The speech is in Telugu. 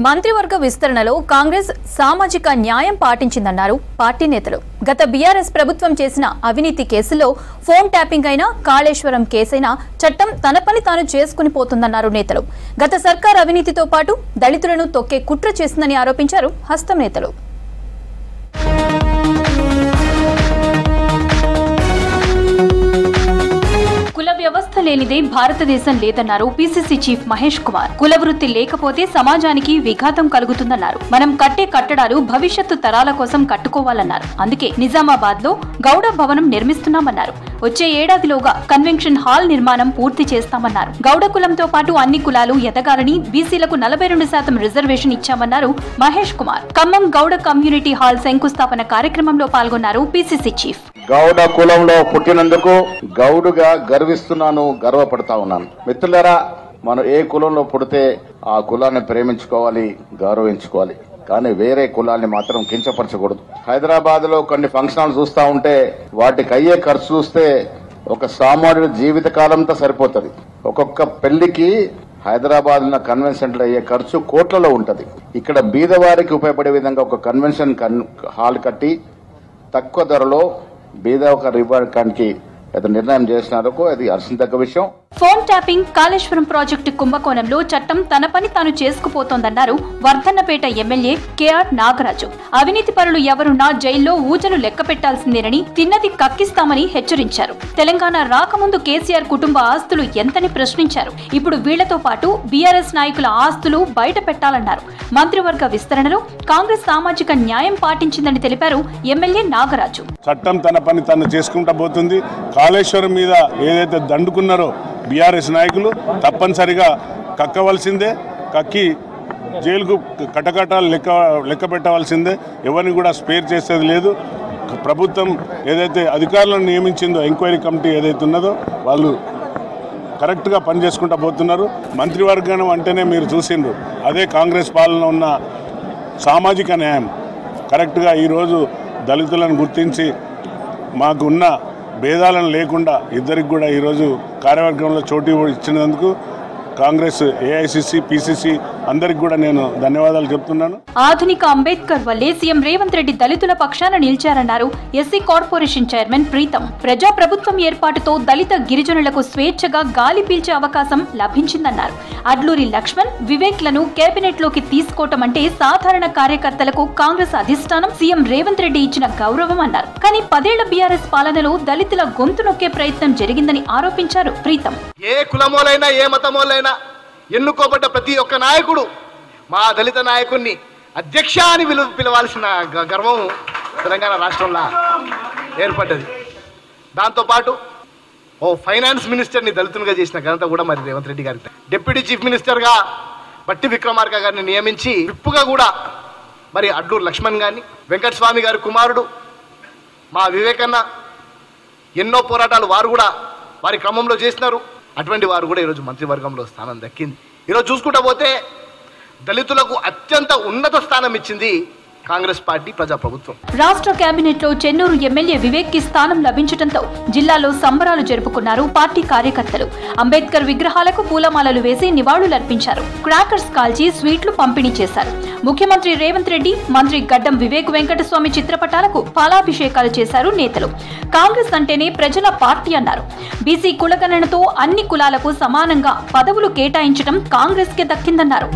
మంత్రివర్గ విస్తరణలో కాంగ్రెస్ సామాజిక న్యాయం పాటించిందన్నారు పార్టీ నేతలు. గత బీఆర్ఎస్ ప్రభుత్వం చేసిన అవినీతి కేసుల్లో ఫోన్ ట్యాపింగ్ అయినా కాళేశ్వరం కేసైనా చట్టం తన పని తాను చేసుకుని పోతుందన్నారు నేతలు. గత సర్కార్ అవినీతితో పాటు దళితులను తొక్కే కుట్ర చేసిందని ఆరోపించారు హస్తం నేతలు. కుల వ్యవస్థ లేనిదే భారతదేశం లేదన్నారు పీసీసీ చీఫ్ మహేష్ కుమార్. కుల వృత్తి లేకపోతే సమాజానికి విఘాతం కలుగుతుందన్నారు. మనం కట్టే కట్టడాలు భవిష్యత్తు తరాల కోసం కట్టుకోవాలన్నారు. అందుకే నిజామాబాద్ లో గౌడ భవనం నిర్మిస్తున్నామన్నారు. వచ్చే ఏడాదిలోగా కన్వెన్షన్ హాల్ నిర్మాణం పూర్తి చేస్తామన్నారు. గౌడ కులంతో పాటు అన్ని కులాలు ఎదగాలని బీసీలకు 42% రిజర్వేషన్ ఇచ్చామన్నారు మహేష్ కుమార్. ఖమ్మం గౌడ కమ్యూనిటీ హాల్ శంకుస్థాపన కార్యక్రమంలో పాల్గొన్నారు పీసీసీ చీఫ్. గౌడ కులంలో పుట్టినందుకు గౌడుగా గర్విస్తున్నాను, గర్వపడతా ఉన్నాను. మిత్రులారా, మనం ఏ కులంలో పుడితే ఆ కులాన్ని ప్రేమించుకోవాలి, గౌరవించుకోవాలి. కానీ వేరే కులాన్ని మాత్రం కించపరచకూడదు. హైదరాబాద్ లో కొన్ని ఫంక్షన్ చూస్తా ఉంటే వాటికి అయ్యే ఖర్చు చూస్తే ఒక సామాన్యుడి జీవిత కాలంతో సరిపోతుంది. ఒక్కొక్క పెళ్లికి హైదరాబాద్ ఉన్న కన్వెన్షన్ సెంటర్ అయ్యే ఖర్చు కోట్లలో ఉంటది. ఇక్కడ బీదవారికి ఉపయోగపడే విధంగా ఒక కన్వెన్షన్ హాల్ కట్టి తక్కువ ధరలో బీద ఒక రివార్డ్కి నిర్ణయం చేసినందుకు అది హర్షించదగ్గ విషయం. ఫోన్ ట్యాపింగ్, కాళేశ్వరం ప్రాజెక్టు కుంభకోణంలో చట్టం తన పని తాను చేసుకుపోతోందన్నారు వర్ధన్నపేట ఎమ్మెల్యే కేఆర్ నాగరాజు. అవినీతి పరులు ఎవరున్నా జైల్లో ఊజలు లెక్క పెట్టాల్సిందేనని, తిన్నది కక్కిస్తామని హెచ్చరించారు. తెలంగాణ రాకముందు కేసీఆర్ కుటుంబ ఆస్తులు ఎంతని ప్రశ్నించారు. ఇప్పుడు వీళ్లతో పాటు బీఆర్ఎస్ నాయకుల ఆస్తులు బయట పెట్టాలన్నారు. మంత్రివర్గ విస్తరణలో కాంగ్రెస్ సామాజిక న్యాయం పాటించిందని తెలిపారు ఎమ్మెల్యే నాగరాజు. చట్టం తన పని తను చేసుకుంటా పోతుంది. కాళేశ్వరం మీద ఏదైతే దండుకున్నారో బీఆర్ఎస్ నాయకులు తప్పనిసరిగా కక్కవలసిందే, కక్కి జైలుకు కటకటాలు లెక్క పెట్టవలసిందే. ఎవరిని కూడా స్పేర్ చేసేది లేదు. ప్రభుత్వం ఏదైతే అధికారులను నియమించిందో, ఎంక్వైరీ కమిటీ ఏదైతే ఉన్నదో వాళ్ళు కరెక్ట్గా పనిచేసుకుంటా పోతున్నారు. మంత్రివర్గం అంటేనే మీరు చూసిండ్రు, అదే కాంగ్రెస్ పాలన ఉన్న సామాజిక న్యాయం. కరెక్ట్గా ఈరోజు దళితులను గుర్తించి మాకున్న భేదాలను లేకుండా ఇద్దరికి కూడా ఈరోజు కార్యవర్గంలో చోటు ఇచ్చినందుకు కాంగ్రెస్, ఏఐసిసి, పిసిసి అందరికి కూడా నేను ధన్యవాదాలు చెప్తున్నాను. ఆధునిక అంబేద్కర్ వల్లే సీఎం రేవంత్ రెడ్డి దళితుల పక్షాన నిలిచారన్నారు ఎస్సీ కార్పొరేషన్ చైర్మన్ ప్రీతం. ప్రజా ప్రభుత్వం ఏర్పాటుతో దళిత గిరిజనులకు స్వేచ్ఛగా గాలి పీల్చే అవకాశం లభించిందన్నారు. అడ్లూరి లక్ష్మణ్, వివేక్ లను కేబినెట్ లోకి తీసుకోవటం అంటే సాధారణ కార్యకర్తలకు కాంగ్రెస్ అధిష్టానం సీఎం రేవంత్ రెడ్డి ఇచ్చిన గౌరవం అన్నారు. కానీ 10 ఏళ్ల బీఆర్ఎస్ పాలనలో దళితుల గొంతు నొక్కే ప్రయత్నం జరిగిందని ఆరోపించారు ప్రీతం. ఏ కులమోలైనా, ఏ మతమోలైనా ఎన్నుకోబడ్డ ప్రతి ఒక్క నాయకుడు మా దళిత నాయకుడిని అధ్యక్ష అని పిలవాల్సిన గర్వం తెలంగాణ రాష్ట్రంలో ఏర్పడ్డది. దాంతోపాటు ఫైనాన్స్ మినిస్టర్ని దళితునిగా చేసిన ఘనత కూడా మరి రేవంత్ రెడ్డి గారికి. డిప్యూటీ చీఫ్ మినిస్టర్గా బట్టి విక్రమార్క గారిని నియమించి విప్పుగా కూడా మరి అడ్లూరు లక్ష్మణ్ గారిని, వెంకటస్వామి గారి కుమారుడు మా వివేకన్న ఎన్నో పోరాటాలు వారు కూడా వారి క్రమంలో చేసినారు. అటువంటి వారు కూడా ఈరోజు మంత్రివర్గంలో స్థానం దక్కింది. ఈరోజు చూసుకుంటా పోతే దళితులకు అత్యంత ఉన్నత స్థానం ఇచ్చింది కాంగ్రెస్ పార్టీ, ప్రజాప్రభుత్వం. రాష్ట్ర కేబినెట్ లో చెన్నూరు ఎమ్మెల్యే వివేక్ కి స్థానం లభించడంతో జిల్లాలో సంబరాలు జరుపుకున్నారు పార్టీ కార్యకర్తలు. అంబేద్కర్ విగ్రహాలకు పూలమాలలు వేసి నివాళులర్పించారు. క్రాకర్స్ కాల్చి స్వీట్లు పంపిణీ చేశారు. ముఖ్యమంత్రి రేవంత్ రెడ్డి, మంత్రి గడ్డం వివేక్ వెంకటస్వామి చిత్రపటాలకు పాలాభిషేకాలు చేశారు నేతలు. కాంగ్రెస్ అంటేనే ప్రజల పార్టీ అన్నారు. బీసీ కులగణనతో అన్ని కులాలకు సమానంగా పదవులు కేటాయించడం కాంగ్రెస్ కే దక్కిందన్నారు.